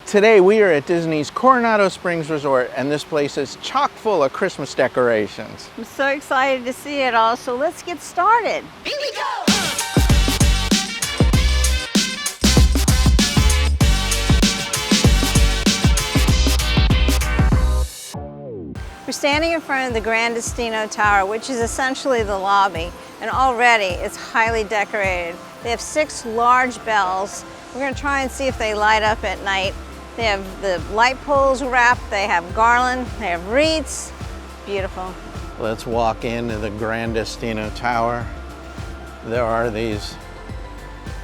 Today we are at Disney's Coronado Springs Resort, and this place is chock full of Christmas decorations. I'm so excited to see it all, so let's get started. Here we go! We're standing in front of the Gran Destino Tower, which is essentially the lobby, and already it's highly decorated. They have 6 large bells. We're going to try and see if they light up at night. They have the light poles wrapped, they have garland, they have wreaths. Beautiful. Let's walk into the Gran Destino Tower. There are these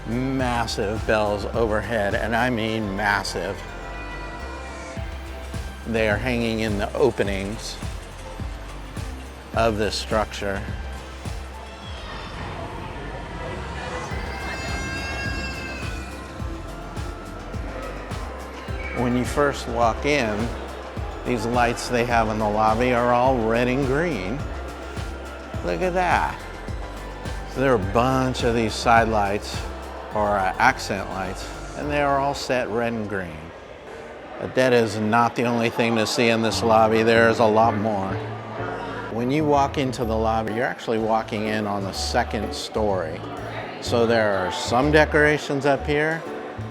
massive bells overhead, and I mean massive. They are hanging in the openings of this structure. When you first walk in, these lights they have in the lobby are all red and green. Look at that. So there are a bunch of these side lights or accent lights, and they are all set red and green. But that is not the only thing to see in this lobby. There's a lot more. When you walk into the lobby, you're actually walking in on the 2nd story. So there are some decorations up here,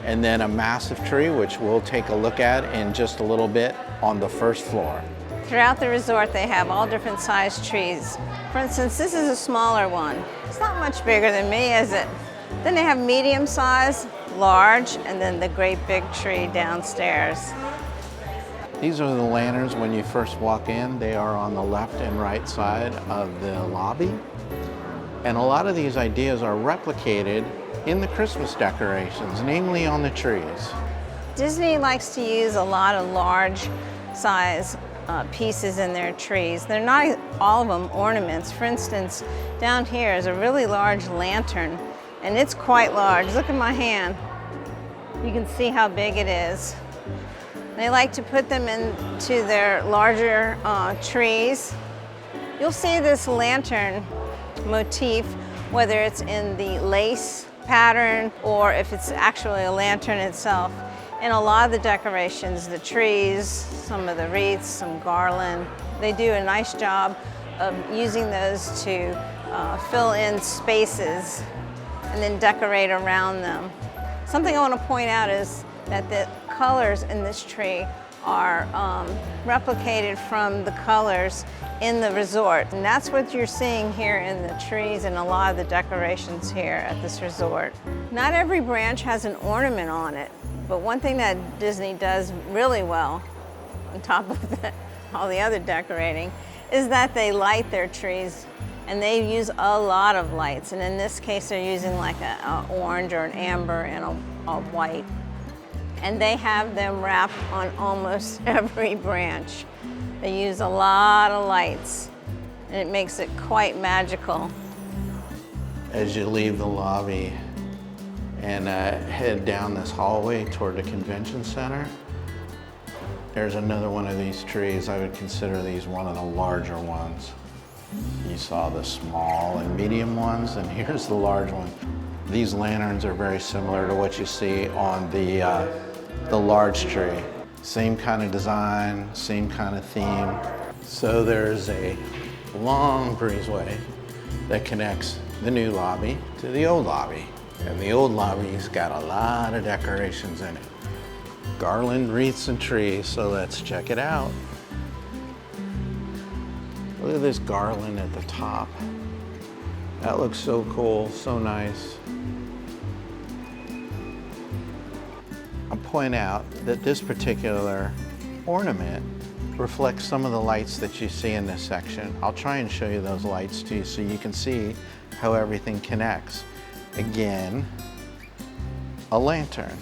and then a massive tree, which we'll take a look at in just a little bit, on the 1st floor. Throughout the resort, they have all different sized trees. For instance, this is a smaller one. It's not much bigger than me, is it? Then they have medium size, large, and then the great big tree downstairs. These are the lanterns when you first walk in. They are on the left and right side of the lobby. And a lot of these ideas are replicated in the Christmas decorations, namely on the trees. Disney likes to use a lot of large size pieces in their trees. They're not all of them ornaments. For instance, down here is a really large lantern, and it's quite large. Look at my hand. You can see how big it is. They like to put them into their larger trees. You'll see this lantern motif, whether it's in the lace pattern or if it's actually a lantern itself. In a lot of the decorations, the trees, some of the wreaths, some garland, they do a nice job of using those to fill in spaces and then decorate around them. Something I want to point out is that the colors in this tree are replicated from the colors in the resort. And that's what you're seeing here in the trees and a lot of the decorations here at this resort. Not every branch has an ornament on it, but one thing that Disney does really well, on top of all the other decorating, is that they light their trees, and they use a lot of lights. And in this case, they're using like an orange or an amber and a white. And they have them wrapped on almost every branch. They use a lot of lights, and it makes it quite magical. As you leave the lobby and head down this hallway toward the convention center, there's another one of these trees. I would consider these one of the larger ones. You saw the small and medium ones, and here's the large one. These lanterns are very similar to what you see on the large tree. Same kind of design, same kind of theme. So there's a long breezeway that connects the new lobby to the old lobby. And the old lobby's got a lot of decorations in it. Garland, wreaths, and trees, so let's check it out. Look at this garland at the top. That looks so cool, so nice. I'll point out that this particular ornament reflects some of the lights that you see in this section. I'll try and show you those lights too, so you can see how everything connects. Again, a lantern.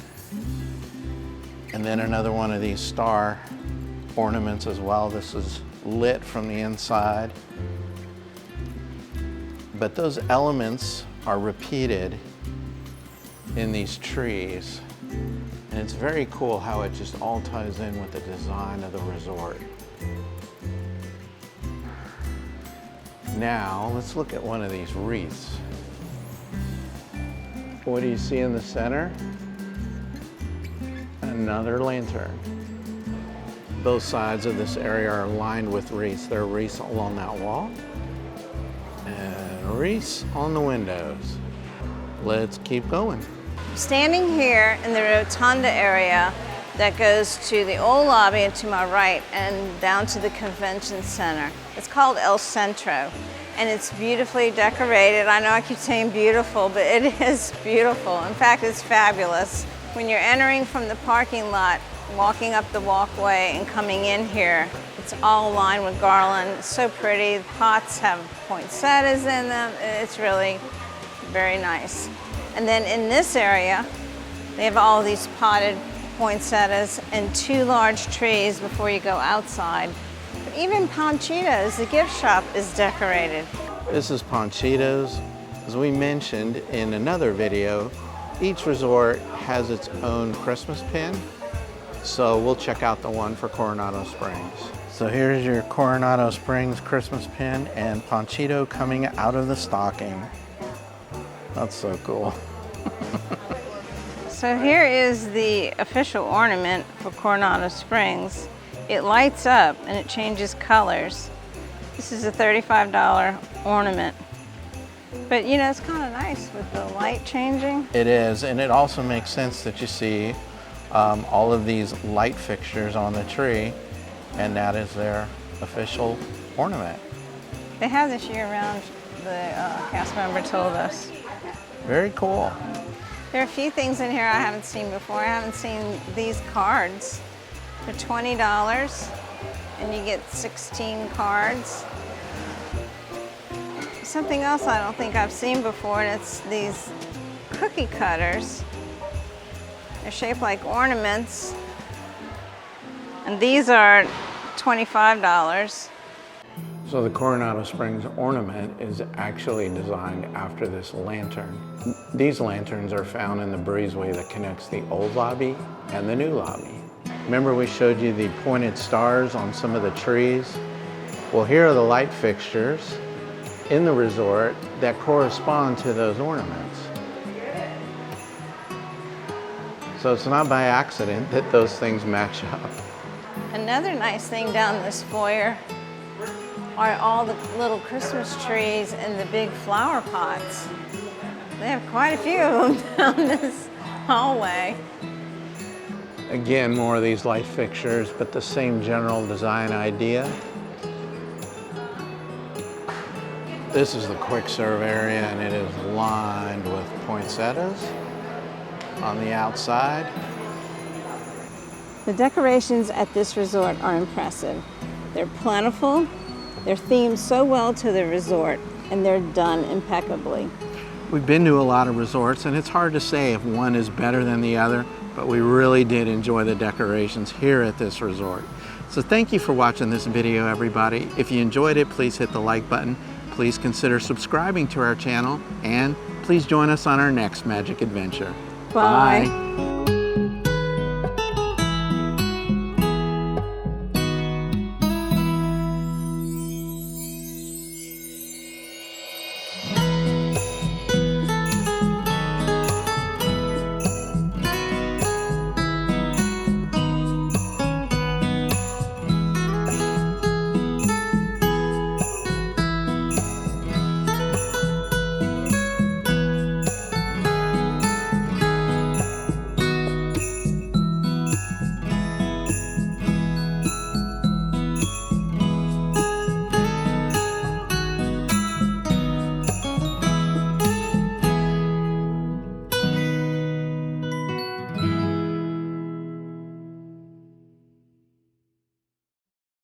And then another one of these star ornaments as well. This is lit from the inside. But those elements are repeated in these trees. And it's very cool how it just all ties in with the design of the resort. Now, let's look at one of these wreaths. What do you see in the center? A Another lantern. Both sides of this area are lined with wreaths. There are wreaths along that wall and wreaths on the windows. Let's keep going. Standing here in the rotunda area that goes to the old lobby and to my right and down to the convention center. It's called El Centro and it's beautifully decorated. I know I keep saying beautiful, but it is beautiful. In fact, it's fabulous. When you're entering from the parking lot, walking up the walkway and coming in here, it's all lined with garland. It's so pretty. The pots have poinsettias in them. It's really very nice. And then in this area, they have all these potted poinsettias and 2 large trees before you go outside. But even Panchitos, the gift shop, is decorated. This is Panchitos. As we mentioned in another video, each resort has its own Christmas pin. So we'll check out the one for Coronado Springs. So here's your Coronado Springs Christmas pin and Panchito coming out of the stocking. That's so cool. So here is the official ornament for Coronado Springs. It lights up and it changes colors. This is a $35 ornament. But you know, it's kind of nice with the light changing. It is, and it also makes sense that you see all of these light fixtures on the tree, and that is their official ornament. They have this year-round, the cast member told us. Very cool. There are a few things in here I haven't seen before. I haven't seen these cards for $20, and you get 16 cards. Something else I don't think I've seen before, and it's these cookie cutters. They're shaped like ornaments, and these are $25. So the Coronado Springs ornament is actually designed after this lantern. These lanterns are found in the breezeway that connects the old lobby and the new lobby. Remember we showed you the pointed stars on some of the trees? Well, here are the light fixtures in the resort that correspond to those ornaments. So it's not by accident that those things match up. Another nice thing down this foyer are all the little Christmas trees and the big flower pots. They have quite a few of them down this hallway. Again, more of these light fixtures, but the same general design idea. This is the quick serve area, and it is lined with poinsettias on the outside. The decorations at this resort are impressive. They're plentiful, they're themed so well to the resort, and they're done impeccably. We've been to a lot of resorts, and it's hard to say if one is better than the other, but we really did enjoy the decorations here at this resort. So thank you for watching this video, everybody. If you enjoyed it, please hit the like button. Please consider subscribing to our channel, and please join us on our next magic adventure. Bye. Bye.